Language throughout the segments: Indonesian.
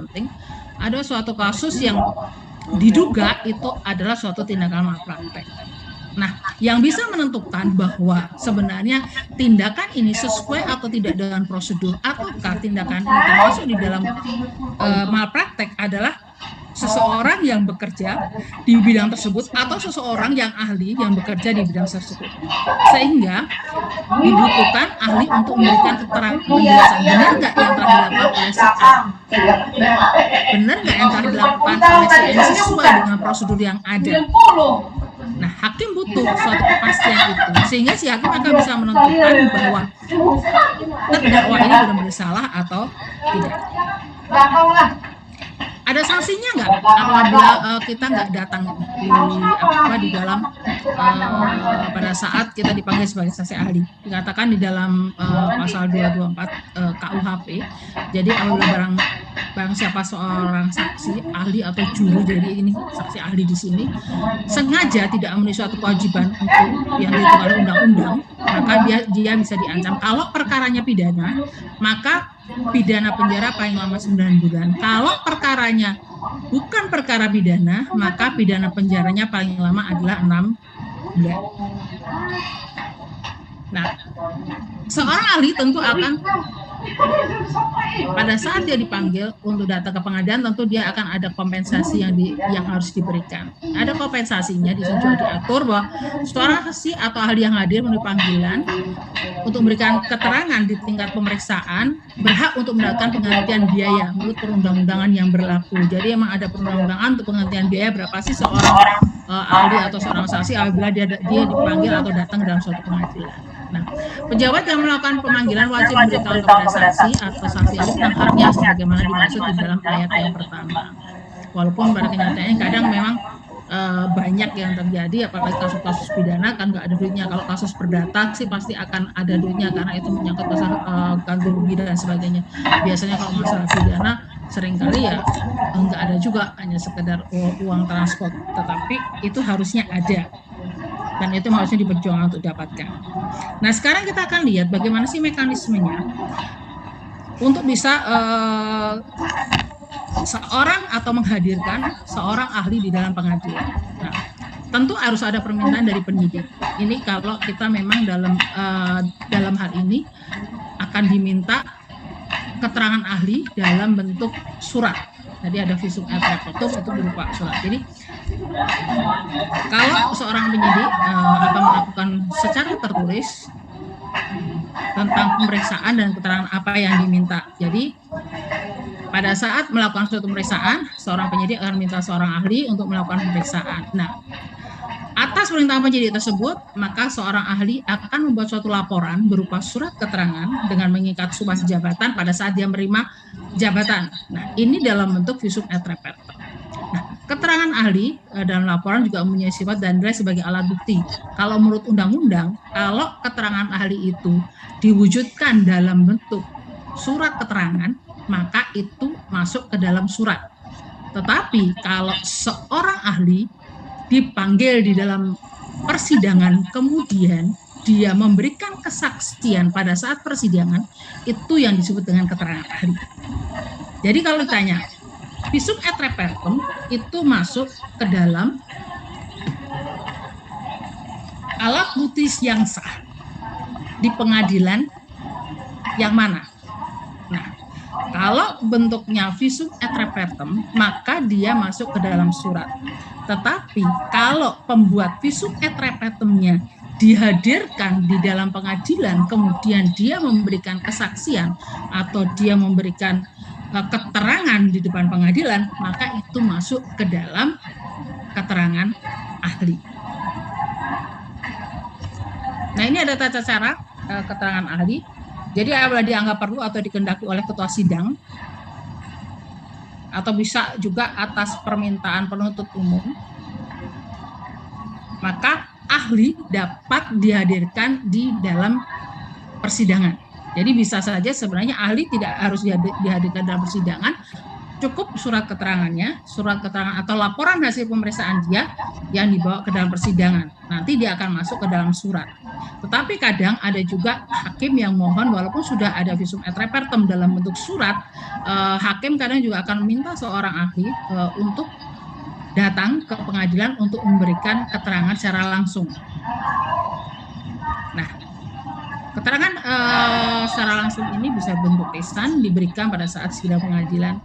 penting, ada suatu kasus yang diduga itu adalah suatu tindakan malpraktek. Nah, yang bisa menentukan bahwa sebenarnya tindakan ini sesuai atau tidak dengan prosedur ataukah tindakan ini termasuk di dalam malpraktek adalah seseorang yang bekerja di bidang tersebut atau seseorang yang ahli yang bekerja di bidang tersebut. Sehingga dibutuhkan ahli untuk memberikan keterangan penjelasan benar nggak yang telah dilakukan oleh si A, benar nggak yang telah dilakukan oleh si A sesuai dengan prosedur yang ada. Nah, hakim butuh suatu kepastian itu, sehingga si hakim akan bisa menentukan bahwa terdakwa ini benar-benar salah atau tidak. Ada sanksinya nggak apabila kita nggak datang di dalam pada saat kita dipanggil sebagai saksi ahli? Dikatakan di dalam pasal 224 KUHP. Jadi apabila barang siapa seorang saksi ahli atau juru, jadi ini saksi ahli di sini sengaja tidak memenuhi suatu kewajiban untuk yang ditentukan oleh undang-undang, maka dia bisa diancam. Kalau perkaranya pidana, maka pidana penjara paling lama 9 bulan. Kalau perkaranya bukan perkara pidana, maka pidana penjaranya paling lama adalah 6 bulan. Nah, seorang ahli tentu akan pada saat dia dipanggil untuk datang ke pengadilan, tentu dia akan ada kompensasi yang harus diberikan. Ada kompensasinya di sini juga diatur bahwa seorang saksi atau ahli yang hadir memenuhi panggilan untuk memberikan keterangan di tingkat pemeriksaan berhak untuk mendapatkan penggantian biaya menurut perundang-undangan yang berlaku. Jadi memang ada perundang-undangan untuk penggantian biaya berapa sih seorang ahli atau seorang saksi apabila dia dipanggil atau datang dalam suatu pengadilan. Nah, pejabat yang melakukan pemanggilan wajib memberitahu kepada saksi atau saksi ahli tentang haknya sebagaimana dimaksud di dalam ayat yang pertama. Walaupun pada kenyataannya kadang memang banyak yang terjadi, apalagi kasus-kasus pidana kan nggak ada duitnya. Kalau kasus perdata sih pasti akan ada duitnya karena itu menyangkut masalah ganti rugi dan sebagainya. Biasanya kalau masalah pidana seringkali ya nggak ada juga, hanya sekedar uang transport, tetapi itu harusnya ada dan itu harusnya diperjuangkan untuk didapatkan. Nah, sekarang kita akan lihat bagaimana sih mekanismenya untuk bisa seorang atau menghadirkan seorang ahli di dalam pengadilan. Nah, tentu harus ada permintaan dari penyidik. Ini kalau kita memang dalam hal ini akan diminta keterangan ahli dalam bentuk surat. Jadi ada visum et repertum, itu berupa surat. Jadi kalau seorang penyidik akan melakukan secara tertulis tentang pemeriksaan dan keterangan apa yang diminta. Jadi pada saat melakukan suatu pemeriksaan, seorang penyidik akan minta seorang ahli untuk melakukan pemeriksaan. Nah, atas perintah penyidik tersebut, maka seorang ahli akan membuat suatu laporan berupa surat keterangan dengan mengikat sumpah jabatan pada saat dia menerima jabatan. Nah, ini dalam bentuk visum et repertum. Nah, keterangan ahli dalam laporan juga mempunyai sifat dan nilai sebagai alat bukti. Kalau menurut undang-undang, kalau keterangan ahli itu diwujudkan dalam bentuk surat keterangan, maka itu masuk ke dalam surat. Tetapi kalau seorang ahli dipanggil di dalam persidangan, kemudian dia memberikan kesaksian pada saat persidangan, itu yang disebut dengan keterangan ahli. Jadi kalau ditanya, visum et repertum itu masuk ke dalam alat bukti yang sah di pengadilan yang mana? Nah, kalau bentuknya visum et repertum, maka dia masuk ke dalam surat. Tetapi kalau pembuat visum et repertumnya dihadirkan di dalam pengadilan, kemudian dia memberikan kesaksian atau dia memberikan keterangan di depan pengadilan, maka itu masuk ke dalam keterangan ahli. Nah, ini ada tata cara keterangan ahli. Jadi apabila dianggap perlu atau dikehendaki oleh ketua sidang, atau bisa juga atas permintaan penuntut umum, maka ahli dapat dihadirkan di dalam persidangan. Jadi bisa saja sebenarnya ahli tidak harus dihadirkan dalam persidangan, cukup surat keterangannya, surat keterangan atau laporan hasil pemeriksaan dia yang dibawa ke dalam persidangan. Nanti dia akan masuk ke dalam surat. Tetapi kadang ada juga hakim yang mohon walaupun sudah ada visum et repertum dalam bentuk surat, hakim kadang juga akan meminta seorang ahli untuk datang ke pengadilan untuk memberikan keterangan secara langsung. Nah, keterangan secara langsung ini bisa bentuk lisan diberikan pada saat sidang pengadilan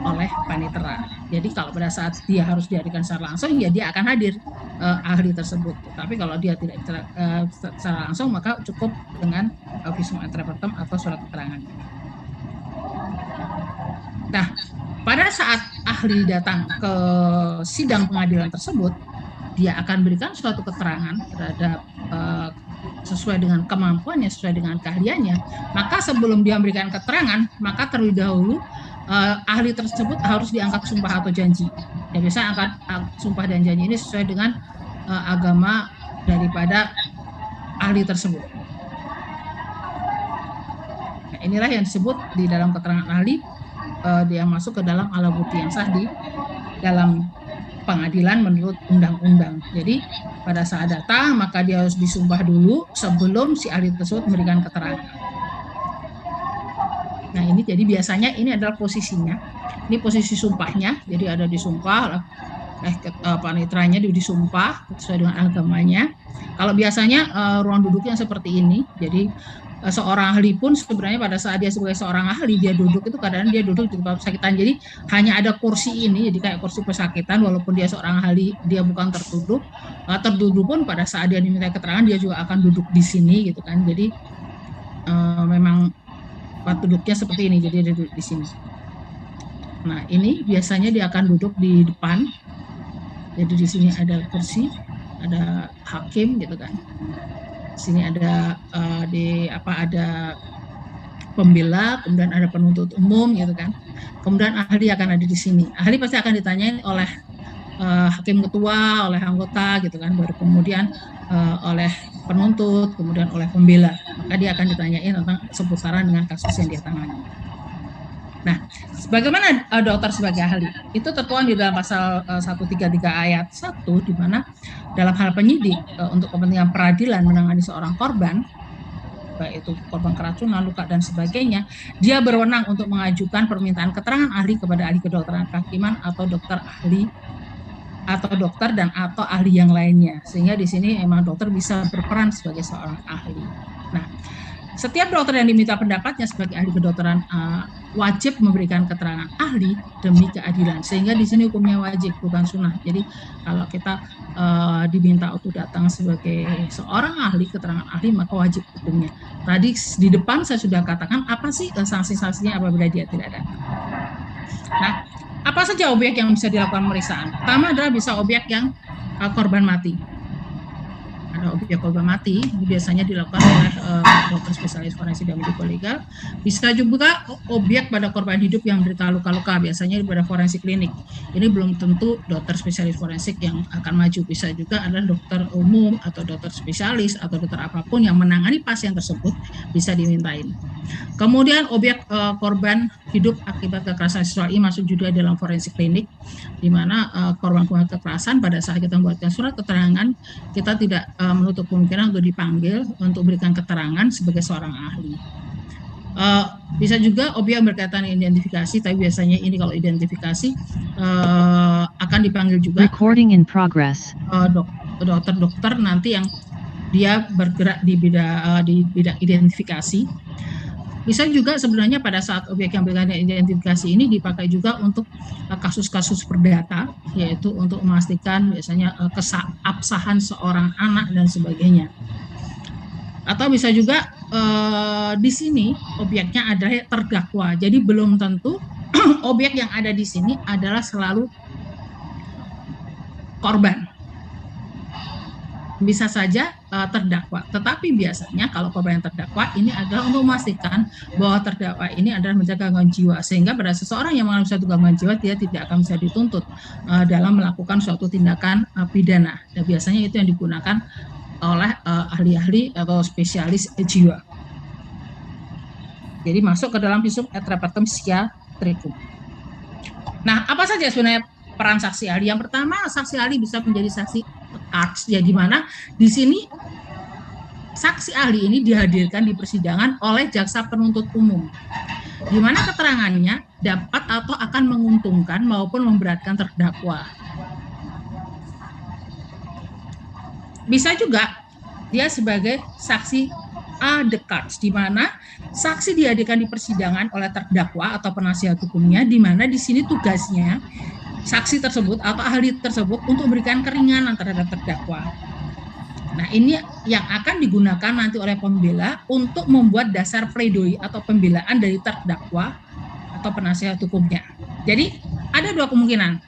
oleh panitera. Jadi kalau pada saat dia harus dihadirkan secara langsung, ya dia akan hadir ahli tersebut. Tapi kalau dia tidak secara langsung, maka cukup dengan visum et repertum atau surat keterangan. Nah, pada saat ahli datang ke sidang pengadilan tersebut, dia akan berikan suatu keterangan terhadap sesuai dengan kemampuannya, sesuai dengan keahliannya. Maka sebelum dia memberikan keterangan, maka terlebih dahulu ahli tersebut harus diangkat sumpah atau janji. Ya, biasanya angkat sumpah dan janji ini sesuai dengan agama daripada ahli tersebut. Nah, inilah yang disebut di dalam keterangan ahli, dia masuk ke dalam alat bukti yang sah di dalam pengadilan menurut undang-undang. Jadi pada saat datang maka dia harus disumpah dulu sebelum si ahli tersebut memberikan keterangan. Nah, ini jadi biasanya ini adalah posisinya. Ini posisi sumpahnya. Jadi ada disumpah, panitranya disumpah sesuai dengan agamanya. Kalau biasanya ruang duduknya seperti ini. Jadi seorang ahli pun sebenarnya pada saat dia sebagai seorang ahli dia duduk itu kadang dia duduk di tempat pesakitan. Jadi hanya ada kursi ini, jadi kayak kursi pesakitan. Walaupun dia seorang ahli, dia bukan tertuduh. Tertuduh pun pada saat dia diminta keterangan dia juga akan duduk di sini gitu kan. Jadi memang duduknya seperti ini, jadi dia duduk di sini. Nah, ini biasanya dia akan duduk di depan. Jadi di sini ada kursi, ada hakim gitu kan. Di sini ada ada pembela, kemudian ada penuntut umum gitu kan. Kemudian ahli akan ada di sini. Ahli pasti akan ditanyain oleh hakim ketua, oleh anggota gitu kan, baru kemudian oleh penuntut, kemudian oleh pembela. Maka dia akan ditanyain tentang seputaran dengan kasus yang dia tangani. Nah, bagaimana dokter sebagai ahli? Itu tertuang di dalam pasal 133 ayat 1, di mana dalam hal penyidik untuk kepentingan peradilan menangani seorang korban, baik itu korban keracunan, luka, dan sebagainya, dia berwenang untuk mengajukan permintaan keterangan ahli kepada ahli kedokteran kehakiman atau dokter ahli atau dokter dan atau ahli yang lainnya. Sehingga di sini emang dokter bisa berperan sebagai seorang ahli. Nah, setiap dokter yang diminta pendapatnya sebagai ahli kedokteran wajib memberikan keterangan ahli demi keadilan. Sehingga di sini hukumnya wajib, bukan sunnah. Jadi kalau kita diminta untuk datang sebagai seorang ahli, keterangan ahli, maka wajib hukumnya. Tadi di depan saya sudah katakan apa sih sanksi-sanksinya apabila dia tidak datang. Nah, apa saja objek yang bisa dilakukan pemeriksaan? Pertama adalah bisa objek yang korban mati. Ada objek korban mati, ini biasanya dilakukan oleh dokter spesialis forensik dan mediko-legal. Bisa juga objek pada korban hidup yang menderita luka-luka, biasanya pada forensik klinik. Ini belum tentu dokter spesialis forensik yang akan maju, bisa juga adalah dokter umum atau dokter spesialis atau dokter apapun yang menangani pasien tersebut bisa dimintain. Kemudian objek korban hidup akibat kekerasan seksual ini masuk juga dalam forensik klinik, di mana korban kekerasan pada saat kita membuatkan surat keterangan, kita tidak menutup kemungkinan untuk dipanggil untuk memberikan keterangan sebagai seorang ahli. Bisa juga objek berkaitan identifikasi, tapi biasanya ini kalau identifikasi akan dipanggil juga recording in progress. Dokter-dokter nanti yang dia bergerak di bidang identifikasi. Bisa juga sebenarnya pada saat objek yang berkaitan identifikasi ini dipakai juga untuk kasus-kasus perdata, yaitu untuk memastikan biasanya keabsahan seorang anak dan sebagainya. Atau bisa juga di sini objeknya adalah terdakwa, jadi belum tentu objek yang ada di sini adalah selalu korban. Bisa saja terdakwa, tetapi biasanya kalau korban yang terdakwa ini adalah untuk memastikan bahwa terdakwa ini adalah menjaga gangguan jiwa, sehingga pada seseorang yang mengalami suatu gangguan jiwa dia tidak akan bisa dituntut dalam melakukan suatu tindakan pidana. Dan biasanya itu yang digunakan oleh ahli-ahli atau spesialis jiwa. Jadi masuk ke dalam visum et repertum psychiatricum. Nah, apa saja sebenarnya peran saksi ahli? Yang pertama, saksi ahli bisa menjadi saksi cards, ya di mana di sini saksi ahli ini dihadirkan di persidangan oleh jaksa penuntut umum, di mana keterangannya dapat atau akan menguntungkan maupun memberatkan terdakwa. Bisa juga dia sebagai saksi advokat, di mana saksi dihadirkan di persidangan oleh terdakwa atau penasihat hukumnya, di mana di sini tugasnya saksi tersebut atau ahli tersebut untuk memberikan keringanan terhadap terdakwa. Nah, ini yang akan digunakan nanti oleh pembela untuk membuat dasar pledoi atau pembelaan dari terdakwa atau penasihat hukumnya. Jadi ada dua kemungkinan.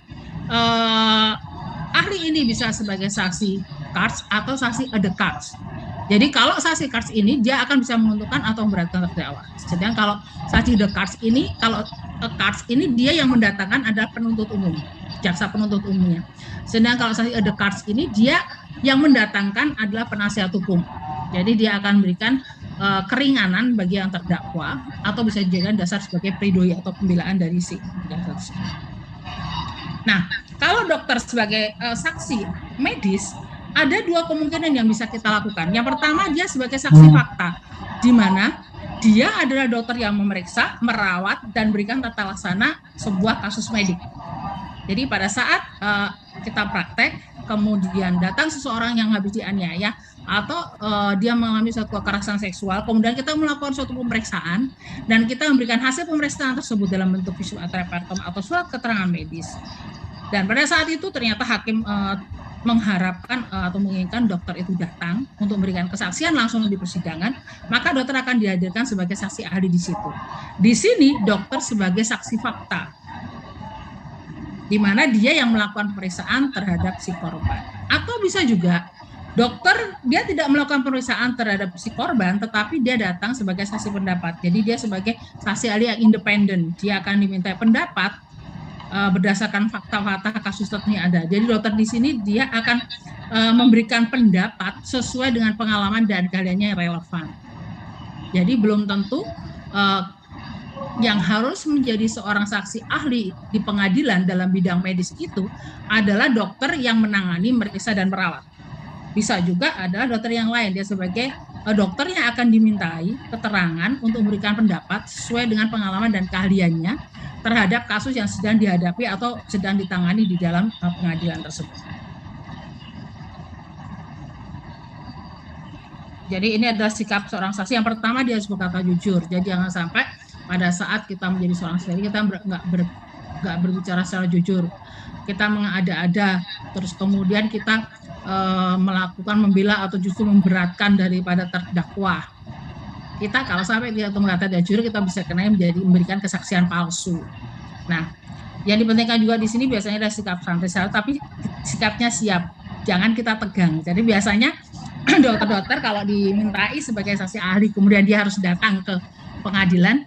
Ahli ini bisa sebagai saksi cards atau saksi advokat. Jadi kalau saksi cards ini dia akan bisa menguntungkan atau memberatkan terdakwa. Sedangkan kalau saksi the cards ini, kalau cards ini dia yang mendatangkan adalah penuntut umum, jaksa penuntut umumnya. Sedangkan kalau saksi the cards ini dia yang mendatangkan adalah penasihat hukum. Jadi dia akan memberikan keringanan bagi yang terdakwa atau bisa dijadikan dasar sebagai pledoi atau pembelaan dari si jaksa. Nah, kalau dokter sebagai saksi medis, ada dua kemungkinan yang bisa kita lakukan. Yang pertama, dia sebagai saksi fakta, di mana dia adalah dokter yang memeriksa, merawat, dan berikan tata laksana sebuah kasus medik. Jadi pada saat kita praktek, kemudian datang seseorang yang habis dianiaya, atau dia mengalami suatu kekerasan seksual, kemudian kita melakukan suatu pemeriksaan, dan kita memberikan hasil pemeriksaan tersebut dalam bentuk visual repertum atau surat keterangan medis. Dan pada saat itu ternyata hakim mengharapkan atau menginginkan dokter itu datang untuk memberikan kesaksian langsung di persidangan, maka dokter akan dihadirkan sebagai saksi ahli di situ. Di sini dokter sebagai saksi fakta, di mana dia yang melakukan pemeriksaan terhadap si korban. Atau bisa juga dokter dia tidak melakukan pemeriksaan terhadap si korban, tetapi dia datang sebagai saksi pendapat. Jadi dia sebagai saksi ahli yang independen. Dia akan diminta pendapat berdasarkan fakta-fakta kasus tertentu ada. Jadi dokter di sini dia akan memberikan pendapat sesuai dengan pengalaman dan keahliannya yang relevan. Jadi belum tentu yang harus menjadi seorang saksi ahli di pengadilan dalam bidang medis itu adalah dokter yang menangani, meriksa, dan merawat. Bisa juga adalah dokter yang lain, dia sebagai dokter yang akan dimintai keterangan untuk memberikan pendapat sesuai dengan pengalaman dan keahliannya terhadap kasus yang sedang dihadapi atau sedang ditangani di dalam pengadilan tersebut. Jadi ini adalah sikap seorang saksi. Yang pertama, dia harus berkata jujur. Jadi jangan sampai pada saat kita menjadi seorang saksi kita nggak berbicara secara jujur. Kita mengada-ada, terus kemudian kita melakukan membela atau justru memberatkan daripada terdakwa. Kita kalau sampai tidak berkata jujur, kita bisa kena memberikan kesaksian palsu. Nah, yang dipentingkan juga di sini biasanya adalah sikap santai, tapi sikapnya siap. Jangan kita tegang. Jadi biasanya dokter-dokter kalau dimintai sebagai saksi ahli, kemudian dia harus datang ke pengadilan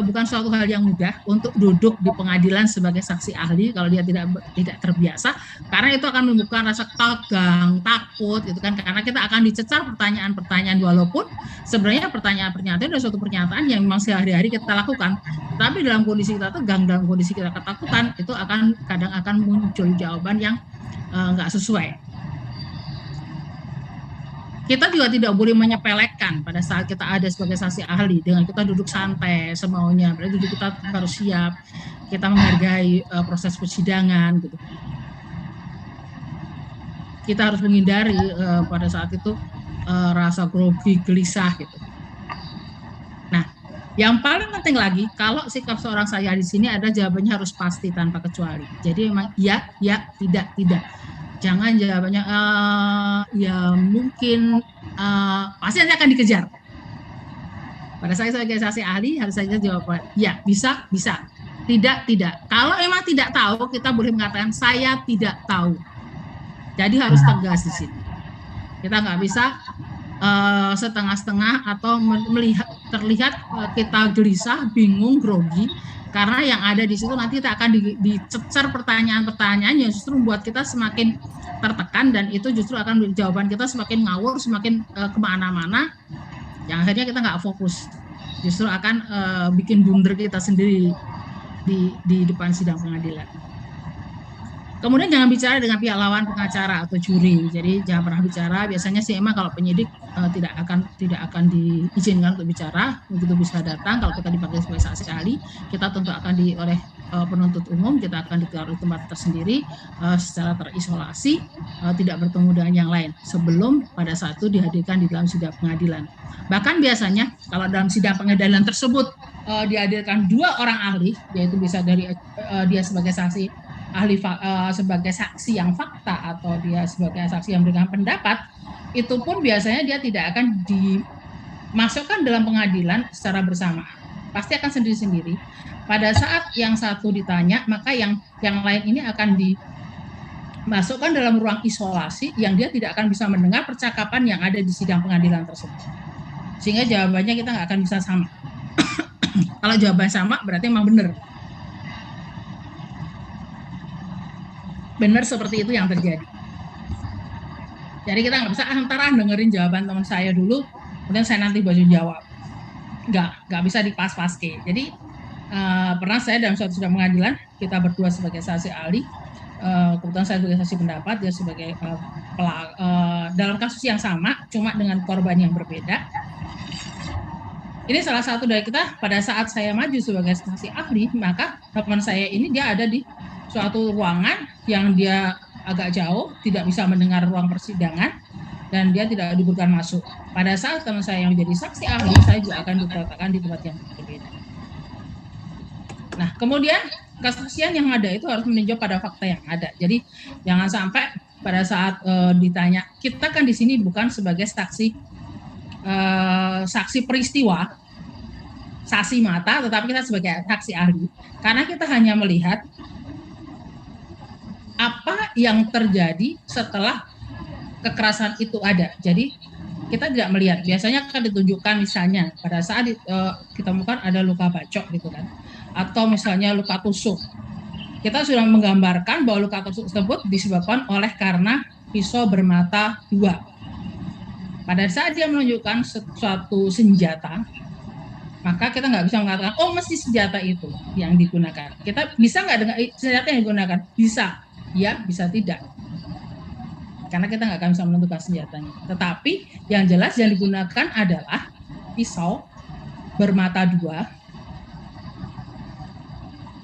bukan suatu hal yang mudah untuk duduk di pengadilan sebagai saksi ahli kalau dia tidak terbiasa, karena itu akan membuka rasa tegang, takut gitu kan, karena kita akan dicecar pertanyaan-pertanyaan, walaupun sebenarnya pertanyaan-pernyataan itu adalah suatu pernyataan yang memang sehari-hari kita lakukan, tapi dalam kondisi kita tegang, dalam kondisi kita ketakutan, itu kadang akan muncul jawaban yang nggak sesuai. Kita juga tidak boleh menyepelekan pada saat kita ada sebagai saksi ahli dengan kita duduk santai semaunya. Berarti kita harus siap, kita menghargai proses persidangan gitu. Kita harus menghindari pada saat itu rasa grogi, gelisah gitu. Nah, yang paling penting lagi, kalau sikap seorang saya di sini ada jawabannya harus pasti tanpa kecuali. Jadi memang ya, tidak. Jangan jawabannya ya mungkin pasti nanti akan dikejar. Pada saya sebagai saksi ahli harus saja jawaban ya, bisa, tidak. Kalau memang tidak tahu, kita boleh mengatakan saya tidak tahu. Jadi harus tegas di sini. Kita nggak bisa setengah-setengah atau terlihat kita gelisah, bingung, grogi. Karena yang ada di situ nanti kita akan dicecar pertanyaan-pertanyaan yang justru membuat kita semakin tertekan, dan itu justru akan jawaban kita semakin ngawur, semakin kemana-mana, yang akhirnya kita nggak fokus, justru akan bikin blunder kita sendiri. di depan sidang pengadilan. Kemudian jangan bicara dengan pihak lawan, pengacara atau juri. Jadi jangan pernah bicara. Biasanya sih emang kalau penyidik tidak akan diizinkan untuk bicara. Begitu bisa datang. Kalau kita dipanggil sebagai saksi ahli, kita tentu akan oleh penuntut umum, kita akan ditaruh di tempat tersendiri secara terisolasi, tidak bertemu dengan yang lain sebelum pada saat itu dihadirkan di dalam sidang pengadilan. Bahkan biasanya kalau dalam sidang pengadilan tersebut dihadirkan 2 orang ahli, yaitu bisa dari dia sebagai saksi ahli sebagai saksi yang fakta atau dia sebagai saksi yang memberikan pendapat, itu pun biasanya dia tidak akan dimasukkan dalam pengadilan secara bersama, pasti akan sendiri-sendiri. Pada saat yang satu ditanya, maka yang lain ini akan dimasukkan dalam ruang isolasi yang dia tidak akan bisa mendengar percakapan yang ada di sidang pengadilan tersebut, sehingga jawabannya kita nggak akan bisa sama. Kalau jawaban sama berarti memang benar seperti itu yang terjadi. Jadi kita nggak bisa antara dengerin jawaban teman saya dulu, kemudian saya nanti baru jawab. Nggak bisa dipas-paske. Jadi pernah saya dalam suatu sidang pengadilan, kita berdua sebagai saksi ahli, kebetulan saya sebagai saksi pendapat, dia sebagai dalam kasus yang sama, cuma dengan korban yang berbeda. Ini salah satu dari kita, pada saat saya maju sebagai saksi ahli, maka teman saya ini dia ada di suatu ruangan yang dia agak jauh, tidak bisa mendengar ruang persidangan, dan dia tidak diberikan masuk. Pada saat teman saya yang menjadi saksi ahli, saya juga akan diletakkan di tempat yang berbeda. Nah, kemudian kesaksian yang ada itu harus meninjau pada fakta yang ada. Jadi jangan sampai pada saat ditanya, kita kan di sini bukan sebagai saksi peristiwa, saksi mata, tetapi kita sebagai saksi ahli. Karena kita hanya melihat apa yang terjadi setelah kekerasan itu ada. Jadi kita tidak melihat. Biasanya akan ditunjukkan misalnya pada saat kita temukan ada luka bacok gitu kan, atau misalnya luka tusuk. Kita sudah menggambarkan bahwa luka tusuk tersebut disebabkan oleh karena pisau bermata 2. Pada saat dia menunjukkan suatu senjata, maka kita nggak bisa mengatakan, oh mesti senjata itu yang digunakan. Kita bisa nggak dengan senjata yang digunakan? Bisa. Ya, bisa tidak. Karena kita nggak akan bisa menentukan senjatanya. Tetapi yang jelas yang digunakan adalah pisau bermata 2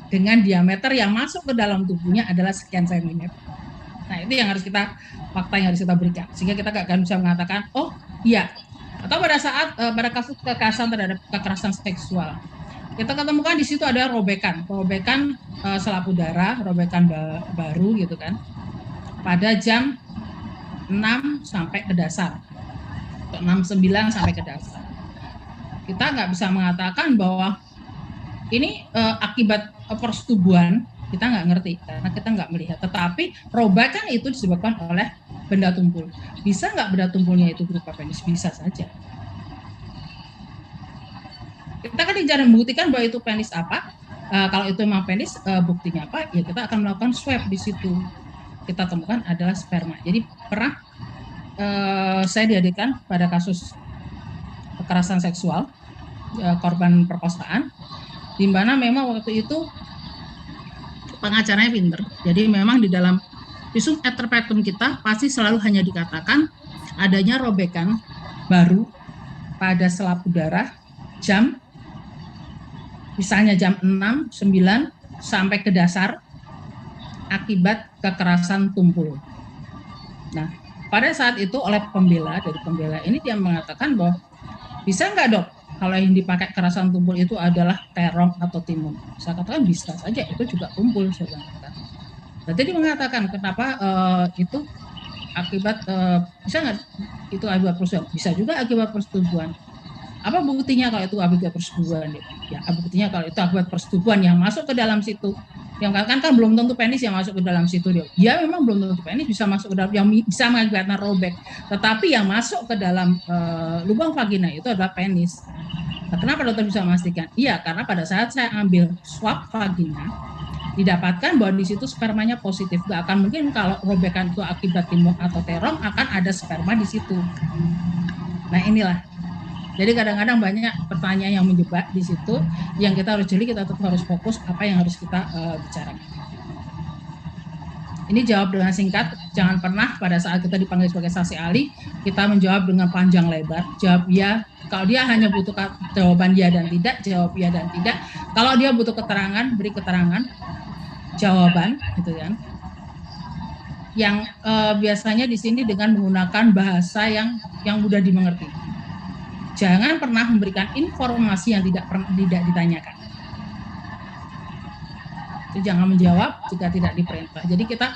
dengan diameter yang masuk ke dalam tubuhnya adalah sekian sentimeter. Nah, itu yang harus fakta yang harus kita berikan. Sehingga kita nggak akan bisa mengatakan, oh iya. Atau pada saat pada kasus kekerasan terhadap kekerasan seksual, kita ketemukan di situ ada robekan selap udara, robekan baru gitu kan, pada jam 6 sampai ke dasar, 6-9 sampai ke dasar. Kita nggak bisa mengatakan bahwa ini akibat persetubuhan, kita nggak ngerti karena kita nggak melihat. Tetapi robekan itu disebabkan oleh benda tumpul. Bisa nggak benda tumpulnya itu berupa penis? Bisa saja. Kita kan bicara membuktikan bahwa itu penis apa. Kalau itu memang penis, buktinya apa? Ya kita akan melakukan swab di situ. Kita temukan adalah sperma. Jadi pernah saya dihadirkan pada kasus kekerasan seksual, korban perkosaan, di mana memang waktu itu pengacaranya pinter. Jadi memang di dalam visum et repertum kita pasti selalu hanya dikatakan adanya robekan baru pada selap udara jam misalnya jam 6, 9 sampai ke dasar akibat kekerasan tumpul. Nah, pada saat itu oleh pembela ini dia mengatakan bahwa bisa nggak dok kalau yang dipakai kekerasan tumpul itu adalah terong atau timun? Saya katakan bisa saja, itu juga tumpul, saya katakan. Jadi mengatakan kenapa itu akibat bisa nggak itu akibat persetubuhan? Bisa juga akibat persetubuhan. Apa buktinya kalau itu akibat persetubuhan? Ya, buktinya kalau itu akibat persetubuhan yang masuk ke dalam situ. Yang kan belum tentu penis yang masuk ke dalam situ dia. Ya memang belum tentu penis bisa masuk ke dalam, yang bisa mengakibatkan robek. Tetapi yang masuk ke dalam lubang vagina itu adalah penis. Nah, kenapa dokter bisa memastikan? Iya, karena pada saat saya ambil swab vagina, didapatkan bahwa di situ spermanya positif. Gak akan mungkin kalau robekan itu akibat timun atau terong akan ada sperma di situ. Nah inilah Jadi kadang-kadang banyak pertanyaan yang menjebak di situ, yang kita harus jeli, kita tetap harus fokus apa yang harus kita bicarakan. Ini jawab dengan singkat, jangan pernah pada saat kita dipanggil sebagai saksi ahli, kita menjawab dengan panjang lebar, jawab ya. Kalau dia hanya butuh jawaban ya dan tidak, jawab ya dan tidak. Kalau dia butuh keterangan, beri keterangan, jawaban, gitu kan. Yang biasanya di sini dengan menggunakan bahasa yang mudah dimengerti. Jangan pernah memberikan informasi yang tidak ditanyakan. Jadi jangan menjawab jika tidak diperintah. Jadi kita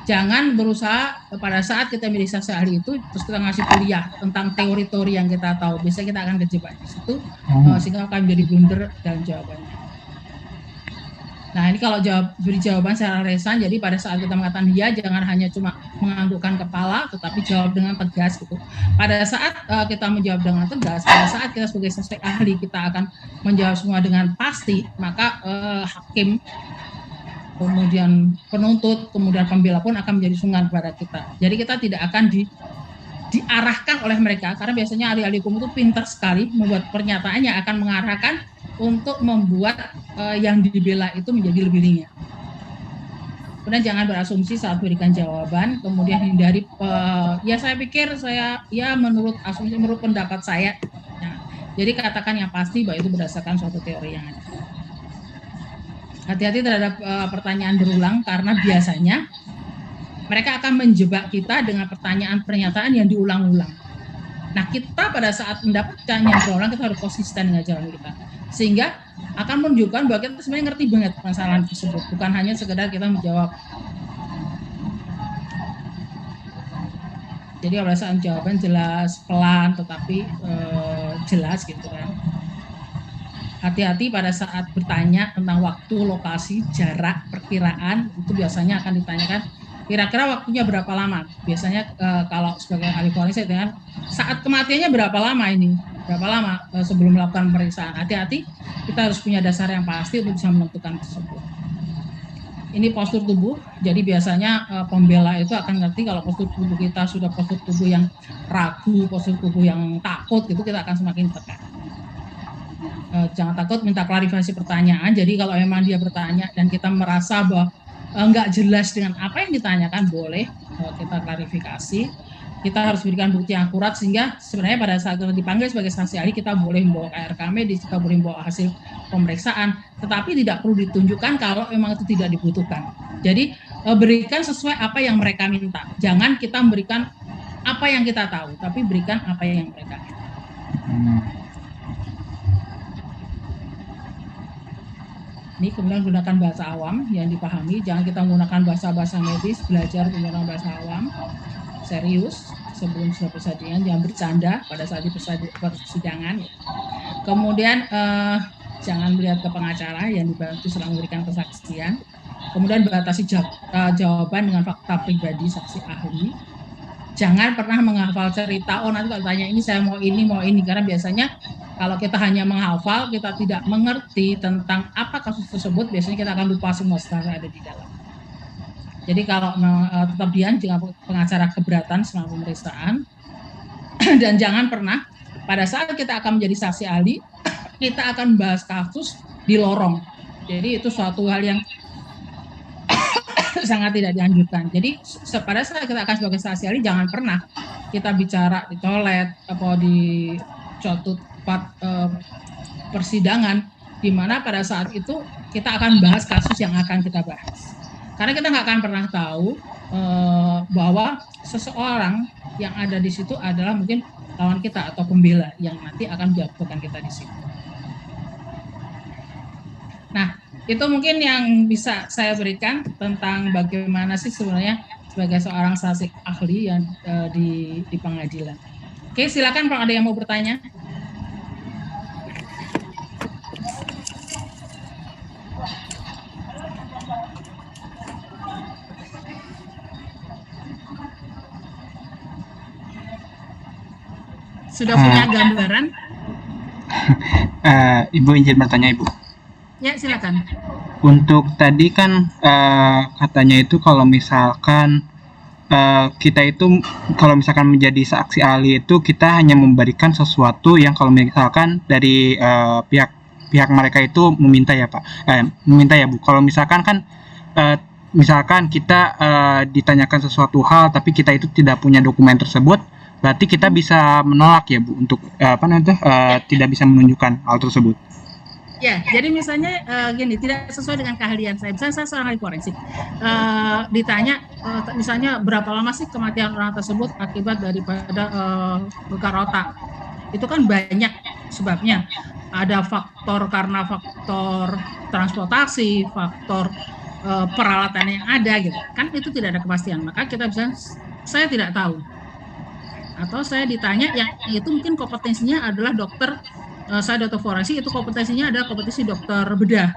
jangan berusaha pada saat kita menjadi saksi ahli itu terus kita ngasih kuliah tentang teori-teori yang kita tahu. Biasanya kita akan kejebak di situ sehingga akan menjadi blunder dalam jawabannya. Nah ini kalau beri jawaban secara lesan, jadi pada saat kita mengatakan ya, jangan hanya cuma menganggukkan kepala, tetapi jawab dengan tegas gitu. Pada saat kita menjawab dengan tegas, pada saat kita sebagai saksi ahli kita akan menjawab semua dengan pasti, maka hakim, kemudian penuntut, kemudian pembela pun akan menjadi sungkan kepada kita. Jadi kita tidak akan diarahkan oleh mereka, karena biasanya ahli-ahli hukum itu pintar sekali membuat pernyataan yang akan mengarahkan untuk membuat yang dibela itu menjadi lebih ringan. Kemudian jangan berasumsi saat berikan jawaban, kemudian hindari ya saya pikir menurut asumsi, menurut pendapat saya. Nah, jadi katakan yang pasti bahwa itu berdasarkan suatu teori yang ada. Hati-hati terhadap pertanyaan berulang, karena biasanya mereka akan menjebak kita dengan pertanyaan pernyataan yang diulang-ulang. Nah, kita pada saat mendapatkan yang berulang, kita harus konsisten dengan jalan kita. Sehingga akan menunjukkan bahwa kita sebenarnya ngerti banget masalah tersebut. Bukan hanya sekedar kita menjawab. Jadi pada saat jawaban jelas, pelan, tetapi jelas gitu kan. Hati-hati pada saat bertanya tentang waktu, lokasi, jarak, perkiraan, itu biasanya akan ditanyakan kira-kira waktunya berapa lama. Biasanya kalau sebagai ahli forensik saya dengan saat kematiannya berapa lama ini, berapa lama sebelum melakukan pemeriksaan. Hati-hati, kita harus punya dasar yang pasti untuk bisa menentukan tersebut. Ini postur tubuh, jadi biasanya pembela itu akan ngerti kalau postur tubuh kita sudah postur tubuh yang ragu, postur tubuh yang takut, gitu kita akan semakin tekan. Jangan takut minta klarifikasi pertanyaan. Jadi kalau memang dia bertanya dan kita merasa bahwa nggak jelas dengan apa yang ditanyakan, boleh kita klarifikasi. Kita harus berikan bukti yang akurat, sehingga sebenarnya pada saat kita dipanggil sebagai saksi ahli, kita boleh membawa KRK medis, kita boleh membawa hasil pemeriksaan, tetapi tidak perlu ditunjukkan kalau memang itu tidak dibutuhkan. Jadi berikan sesuai apa yang mereka minta. Jangan kita memberikan apa yang kita tahu, tapi berikan apa yang mereka minta. Ini kemudian gunakan bahasa awam yang dipahami, jangan kita menggunakan bahasa-bahasa medis, belajar menggunakan bahasa awam, serius sebelum persidangan, jangan bercanda pada saat di persidangan. Kemudian jangan melihat ke pengacara yang dibantu sedang memberikan kesaksian. Kemudian batasi jawaban dengan fakta pribadi saksi ahli. Jangan pernah menghafal cerita, nanti kalau tanya ini saya mau ini, karena biasanya kalau kita hanya menghafal, kita tidak mengerti tentang apa kasus tersebut, biasanya kita akan lupa semua setelah ada di dalam. Jadi kalau tetap diam jika pengacara keberatan selama pemeriksaan. Dan jangan pernah pada saat kita akan menjadi saksi ahli, kita akan membahas kasus di lorong. Jadi itu suatu hal yang sangat tidak dianjurkan. Jadi pada saat kita akan sebagai saksi ahli, jangan pernah kita bicara di toilet atau di suatu tempat persidangan, di mana pada saat itu kita akan bahas kasus yang akan kita bahas. Karena kita nggak akan pernah tahu bahwa seseorang yang ada di situ adalah mungkin lawan kita atau pembela yang nanti akan menjatuhkan kita di situ. Nah, itu mungkin yang bisa saya berikan tentang bagaimana sih sebenarnya sebagai seorang saksi ahli yang di pengadilan. Oke, silakan kalau ada yang mau bertanya. Sudah punya gambaran? Ibu izin bertanya, Ibu. Ya, silakan. Untuk tadi kan katanya itu kalau misalkan kita itu kalau misalkan menjadi saksi ahli itu kita hanya memberikan sesuatu yang kalau misalkan dari pihak mereka itu meminta ya Pak, meminta ya Bu. Kalau misalkan kan misalkan kita ditanyakan sesuatu hal tapi kita itu tidak punya dokumen tersebut, berarti kita bisa menolak ya Bu untuk tidak bisa menunjukkan hal tersebut. Ya, jadi misalnya gini, tidak sesuai dengan keahlian saya. Misalnya saya seorang ahli forensik, ditanya misalnya berapa lama sih kematian orang tersebut akibat daripada luka otak. Itu kan banyak sebabnya. Ada faktor karena faktor transportasi, faktor peralatan yang ada gitu. Kan itu tidak ada kepastian. Maka kita bisa, saya tidak tahu. Atau saya ditanya yang itu mungkin kompetensinya adalah dokter, saya dokter forensik, itu kompetensinya adalah kompetensi dokter bedah.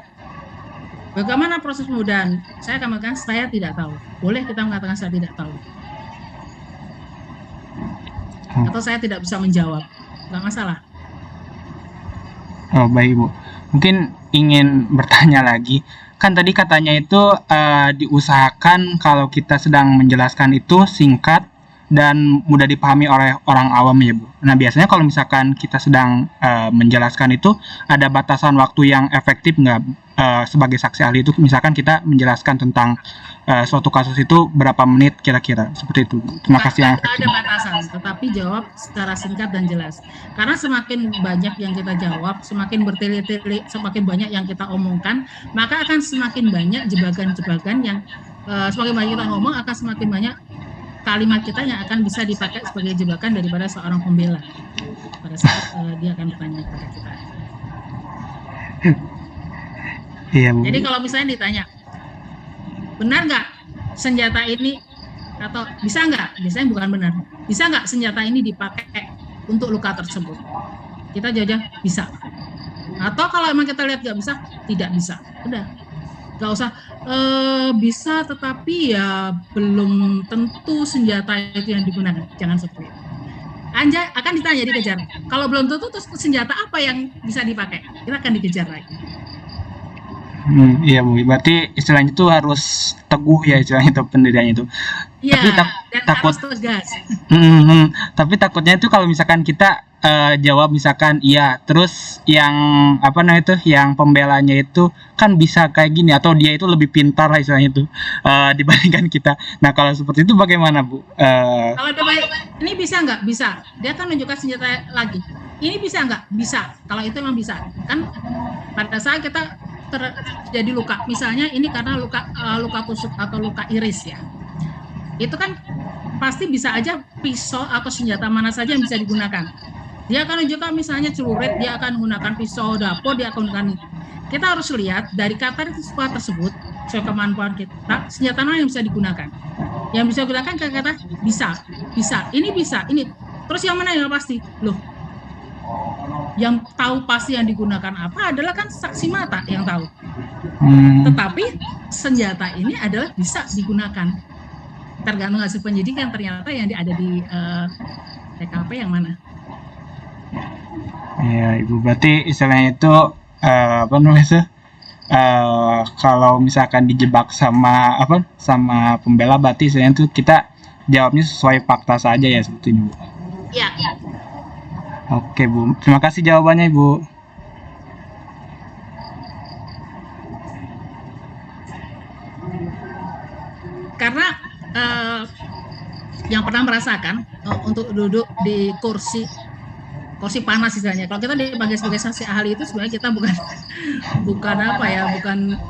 Bagaimana proses pembedahan? Saya akan mengatakan saya tidak tahu. Boleh kita mengatakan saya tidak tahu. Atau saya tidak bisa menjawab. Nggak masalah. Oh baik Bu. Mungkin ingin bertanya lagi. Kan tadi katanya itu diusahakan kalau kita sedang menjelaskan itu singkat dan mudah dipahami oleh orang awam ya Bu. Nah biasanya kalau misalkan kita sedang menjelaskan itu ada batasan waktu yang efektif nggak sebagai saksi ahli itu, misalkan kita menjelaskan tentang suatu kasus itu berapa menit kira-kira seperti itu. Terima kasih yang efektif. Ada batasan, tetapi jawab secara singkat dan jelas. Karena semakin banyak yang kita jawab, semakin bertele-tele, semakin banyak yang kita omongkan, maka akan semakin banyak jebakan-jebakan yang semakin banyak kita ngomong akan semakin banyak kalimat kita yang akan bisa dipakai sebagai jebakan daripada seorang pembela pada saat dia akan bertanya kepada kita. Iya Bu. Jadi kalau misalnya ditanya, benar nggak senjata ini, atau bisa nggak, biasanya bukan benar, bisa nggak senjata ini dipakai untuk luka tersebut? Kita jawab bisa. Atau kalau emang kita lihat nggak bisa, tidak bisa. Udah, nggak usah bisa tetapi ya belum tentu senjata itu yang digunakan. Jangan seperti itu. Anja akan ditanya, dikejar. Kalau belum tentu, terus senjata apa yang bisa dipakai? Kita akan dikejar lagi. Iya Bu, berarti istilahnya itu harus teguh ya istilahnya itu pendiriannya itu. Iya, Tapi dan takut, harus tegas. tapi takutnya itu kalau misalkan kita jawab misalkan iya, terus yang yang pembelanya itu kan bisa kayak gini atau dia itu lebih pintar lah istilahnya itu dibandingkan kita. Nah kalau seperti itu bagaimana Bu? Kalau ada baik, ini bisa nggak? Bisa. Dia akan menunjukkan senjata lagi. Ini bisa nggak? Bisa. Kalau itu memang bisa. Kan pada saat kita terjadi luka, misalnya ini karena luka tusuk atau luka iris ya, itu kan pasti bisa aja pisau atau senjata mana saja yang bisa digunakan. Dia akan menunjukkan misalnya celurit, dia akan menggunakan pisau dapur, dia akan menggunakan itu. Kita harus lihat dari kata tersebut, sesuai kemampuan kita, senjata mana yang bisa digunakan. Yang bisa digunakan kata bisa, ini bisa, ini. Terus yang mana yang pasti? Loh, yang tahu pasti yang digunakan apa adalah kan saksi mata yang tahu. Tetapi senjata ini adalah bisa digunakan. Tergantung hasil penyidikan ternyata yang ada di TKP yang mana. Ya Ibu, berarti istilahnya itu kalau misalkan dijebak sama pembela, berarti istilahnya itu kita jawabnya sesuai fakta saja ya sebetulnya Bu. Iya. Oke Bu, terima kasih jawabannya Ibu. Karena yang pernah merasakan untuk duduk di kursi panas istilahnya. Kalau kita dipanggil sebagai saksi ahli itu sebenarnya kita bukan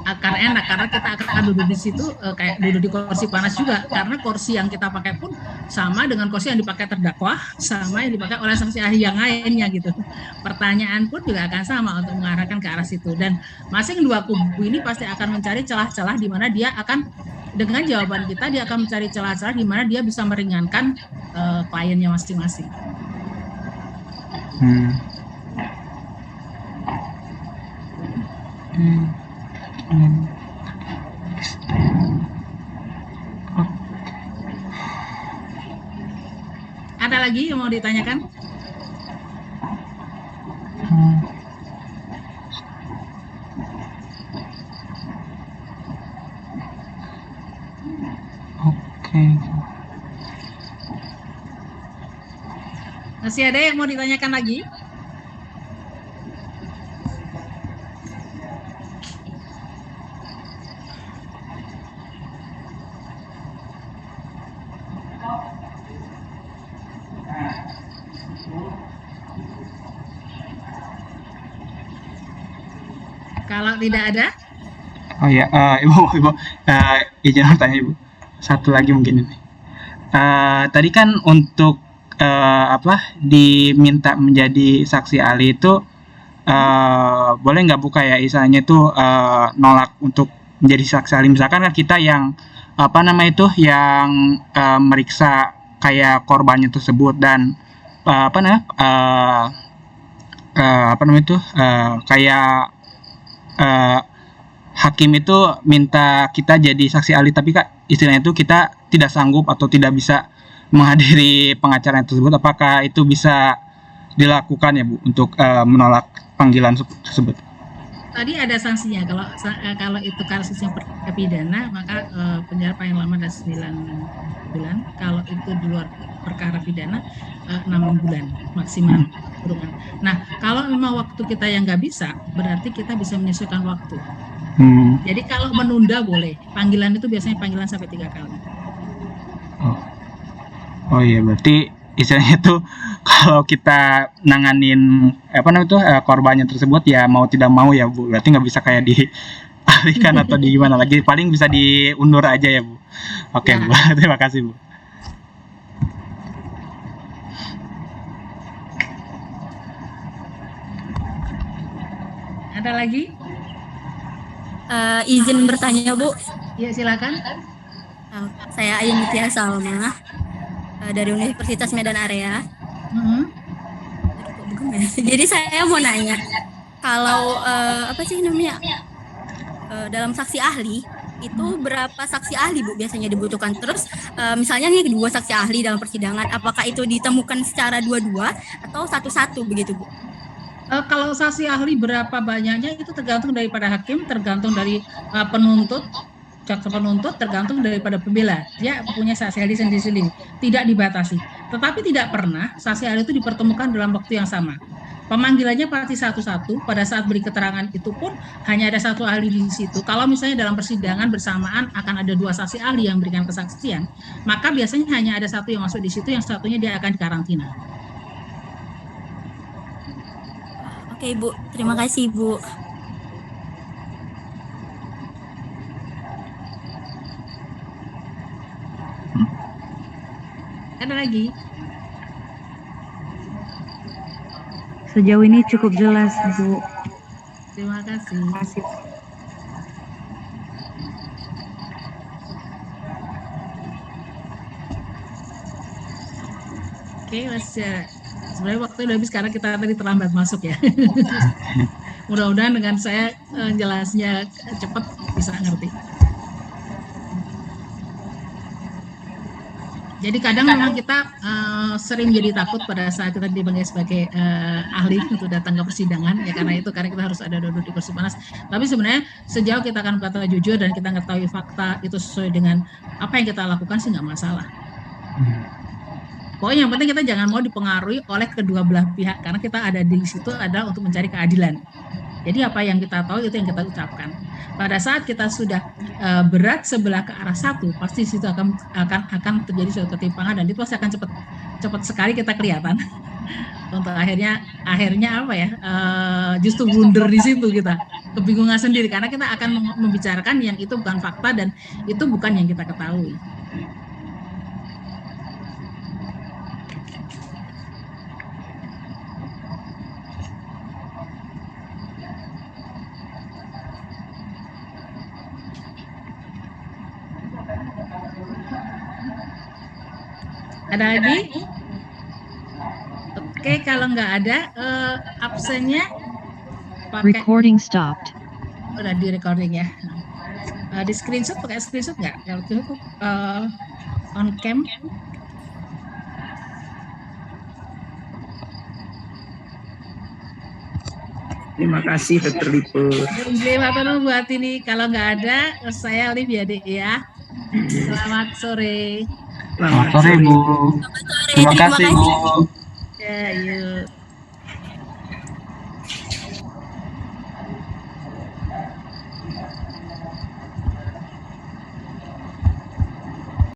akan enak, karena kita akan duduk di situ kayak duduk di kursi panas juga, karena kursi yang kita pakai pun sama dengan kursi yang dipakai terdakwa, sama yang dipakai oleh saksi ahli yang lainnya gitu. Pertanyaan pun juga akan sama untuk mengarahkan ke arah situ, dan masing dua kubu ini pasti akan mencari celah-celah di mana dia akan, dengan jawaban kita, dia akan mencari celah-celah di mana dia bisa meringankan kliennya masing-masing. Ada lagi yang mau ditanyakan? Oke. Masih ada yang mau ditanyakan lagi? Kalau tidak ada, Oh ya, Ibu, izin bertanya Ibu. Satu lagi mungkin ini. Tadi kan untuk diminta menjadi saksi ahli itu boleh nggak Bu kayak istilahnya itu nolak untuk menjadi saksi ahli, misalkan kan kita yang yang meriksa kayak korbannya tersebut dan kayak eh, hakim itu minta kita jadi saksi ahli tapi kak istilahnya itu kita tidak sanggup atau tidak bisa menghadiri pengacara tersebut, apakah itu bisa dilakukan ya Bu untuk menolak panggilan tersebut? tadi ada sanksinya. Kalau itu kasusnya pidana, maka penjara paling lama adalah 9 bulan. Kalau itu di luar perkara pidana, 6 bulan maksimal kurungan. Nah, kalau memang waktu kita yang nggak bisa, berarti kita bisa menyesuaikan waktu. Jadi kalau menunda boleh. Panggilan itu biasanya panggilan sampai 3 kali. Oh iya, berarti istilahnya itu kalau kita nanganin korbannya tersebut ya mau tidak mau ya Bu, berarti nggak bisa kayak dialihkan atau di gimana lagi, paling bisa diundur aja ya Bu. Oke ya. Bu, terima kasih Bu. Ada lagi? Izin bertanya Bu. Ya silakan. Saya Ayu Mutia Salma dari Universitas Medan Area. Jadi saya mau nanya, kalau dalam saksi ahli itu berapa saksi ahli Bu biasanya dibutuhkan? Terus misalnya nih 2 saksi ahli dalam persidangan, apakah itu ditemukan secara dua-dua atau satu-satu begitu Bu? Kalau saksi ahli berapa banyaknya itu tergantung daripada hakim, tergantung dari penuntut, jaksa penuntut, tergantung daripada pembela. Dia punya saksi ahli sendiri-sendiri, tidak dibatasi. Tetapi tidak pernah saksi ahli itu dipertemukan dalam waktu yang sama. Pemanggilannya pasti satu-satu. Pada saat beri keterangan itu pun hanya ada satu ahli di situ. Kalau misalnya dalam persidangan bersamaan akan ada 2 saksi ahli yang memberikan kesaksian, maka biasanya hanya ada satu yang masuk di situ, yang satunya dia akan dikarantina. Oke Bu, terima kasih Bu. Ada lagi? Sejauh ini cukup jelas Bu. Terima kasih. Oke, Mas. Sebenarnya waktu udah habis karena kita tadi terlambat masuk ya. Mudah-mudahan dengan saya jelasnya cepat bisa ngerti. Jadi kadang memang kita sering jadi takut pada saat kita dipanggil sebagai ahli untuk datang ke persidangan ya, karena kita harus ada duduk di kursi panas. Tapi sebenarnya sejauh kita akan berkata jujur dan kita mengetahui fakta itu sesuai dengan apa yang kita lakukan sih nggak masalah. Pokoknya yang penting kita jangan mau dipengaruhi oleh kedua belah pihak, karena kita ada di situ adalah untuk mencari keadilan. Jadi apa yang kita tahu itu yang kita ucapkan. Pada saat kita sudah berat sebelah ke arah satu, pasti situ akan terjadi suatu ketimpangan dan itu pasti akan cepat sekali kita kelihatan. Untuk akhirnya justru blunder di situ, kita kebingungan sendiri karena kita akan membicarakan yang itu bukan fakta dan itu bukan yang kita ketahui. Ada lagi? Oke, kalau nggak ada, absennya pakai recording stopped. Udah di recording ya. Di screenshot, pakai screenshot nggak? Kalau cukup on cam. Terima kasih Dr. Liput. Terima kasih buat ini. Kalau nggak ada, saya Olivia deh ya. Selamat sore. Selamat sore Bu. Terima kasih Bu. Ya, yuk.